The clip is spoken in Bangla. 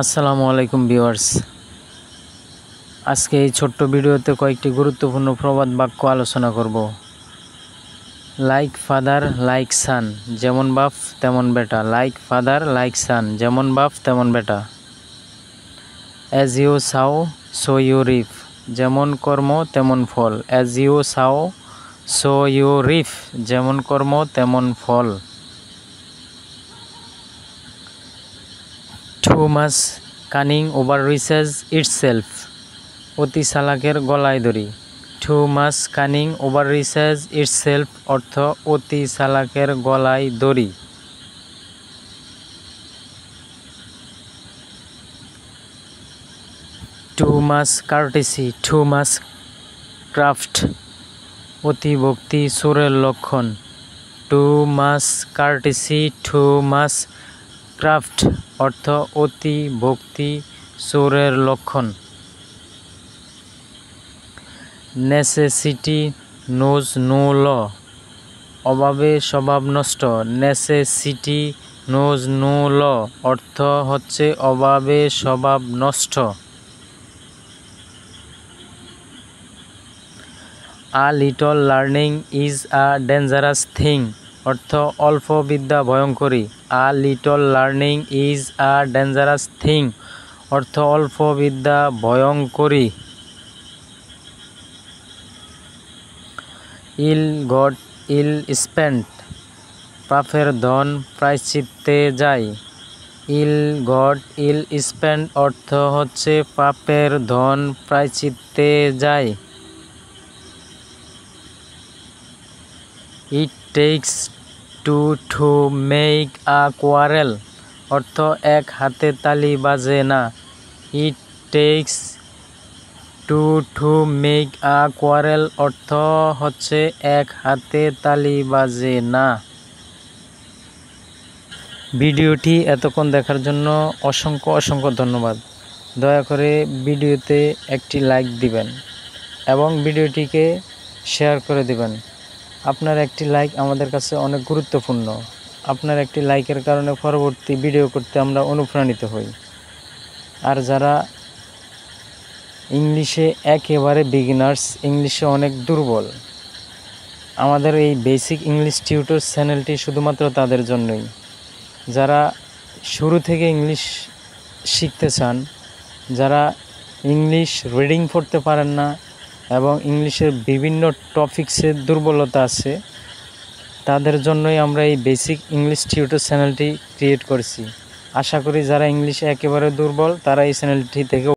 আসসালামু আলাইকুম ভিউয়ার্স, আজকে এই ছোট্ট ভিডিওতে কয়েকটি গুরুত্বপূর্ণ প্রবাদ বাক্য আলোচনা করব। লাইক ফাদার লাইক সান, যেমন বাপ তেমন বেটা। লাইক ফাদার লাইক সান, যেমন বাপ তেমন বেটা। As you sow so you reap, যেমন কর্ম তেমন ফল। As you sow so you reap, যেমন কর্ম তেমন ফল। Too much cunning overreaches itself, অতি চালাকের গলায় দড়ি। Too much cunning overreaches itself অর্থ অতি চালাকের গলায় দড়ি। Too much courtesy too much craft, অতি ভক্তি চোরের লক্ষণ। Too much courtesy too much craft অর্থ অতি ভক্তি চোরের লক্ষণ। নেসেসিটি নোজ নো ল, অভাবে স্বভাব নষ্ট। নেসেসিটি নোজ নো ল অর্থ হচ্ছে অভাবে স্বভাব নষ্ট। A little learning is a dangerous thing অর্থ অল্প বিদ্যা ভয়ঙ্করী। A little learning is a dangerous thing অর্থ অল্প বিদ্যা ভয়ঙ্করী। ইল গট ইল স্পেন্ট, পাপের ধন প্রায়শ্চিত্তে যায়। ইল গট ইল স্পেন্ট অর্থ হচ্ছে পাপের ধন প্রায়শ্চিত্তে যায়। ইট tax to make a quarrel অর্থ এক হাতে তালি বাজে না। ইট tax to make a quarrel অর্থ হচ্ছে এক হাতে তালি বাজে না। ভিডিওটি এতক্ষণ দেখার জন্য অসংখ্য ধন্যবাদ। দয়া করে ভিডিওতে একটি লাইক দিবেন এবং ভিডিওটিকে শেয়ার করে দিবেন। আপনার একটি লাইক আমাদের কাছে অনেক গুরুত্বপূর্ণ। আপনার একটি লাইকের কারণে পরবর্তী ভিডিও করতে আমরা অনুপ্রাণিত হই। আর যারা ইংলিশে একেবারে বিগিনার্স, ইংলিশে অনেক দুর্বল, আমাদের এই বেসিক ইংলিশ টিউটর চ্যানেলটি শুধুমাত্র তাদের জন্যই। যারা শুরু থেকে ইংলিশ শিখতে চান, যারা ইংলিশ রিডিং পড়তে পারেন না এবং ইংলিশের বিভিন্ন টপিক্সের দুর্বলতা আছে, তাদের জন্যই আমরা এই বেসিক ইংলিশ টিউটর চ্যানেলটি ক্রিয়েট করেছি। আশা করি যারা ইংলিশে একেবারে দুর্বল তারা এই চ্যানেলটি থেকে